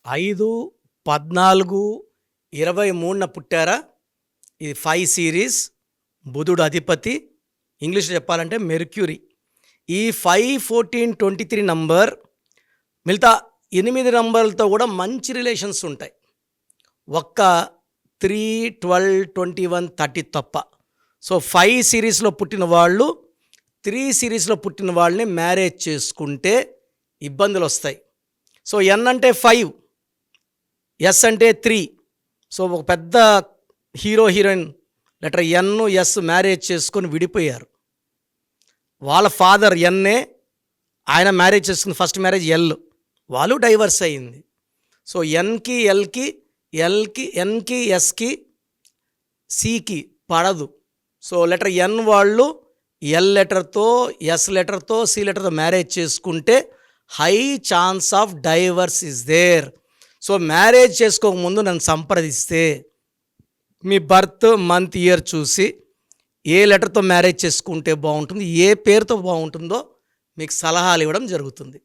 5/14/23 పుట్టారా? ఇది 5 సిరీస్. బుధుడు అధిపతి. ఇంగ్లీష్లో చెప్పాలంటే మెర్క్యూరీ. ఈ 5, 14, 23 నంబర్ మిగతా 8 నంబర్లతో కూడా మంచి రిలేషన్స్ ఉంటాయి. ఒక్క 3, 12, 21, 30 తప్ప. సో 5 సిరీస్లో పుట్టిన వాళ్ళు 3 సిరీస్లో పుట్టిన వాళ్ళని మ్యారేజ్ చేసుకుంటే ఇబ్బందులు వస్తాయి. సో ఎన్ అంటే 5, ఎస్ అంటే 3. సో ఒక పెద్ద heroine letter N, S marriage చేసుకొని విడిపోయారు. వాళ్ళ ఫాదర్ ఎన్ఏ, ఆయన మ్యారేజ్ చేసుకున్న ఫస్ట్ మ్యారేజ్ ఎల్, వాళ్ళు డైవర్స్ అయింది. సో ఎన్కి ఎన్కి ఎస్కి సికి పడదు. సో లెటర్ ఎన్ వాళ్ళు ఎల్ లెటర్తో, ఎస్ లెటర్తో, సి లెటర్తో మ్యారేజ్ చేసుకుంటే high chance of divorce is there. So marriage చేసుకోకముందు నన్ను సంప్రదిస్తే మీ బర్త్ మంత్ ఇయర్ చూసి ఏ లెటర్తో మ్యారేజ్ చేసుకుంటే బాగుంటుంది, ఏ పేరుతో బాగుంటుందో మీకు సలహాలు ఇవ్వడం జరుగుతుంది.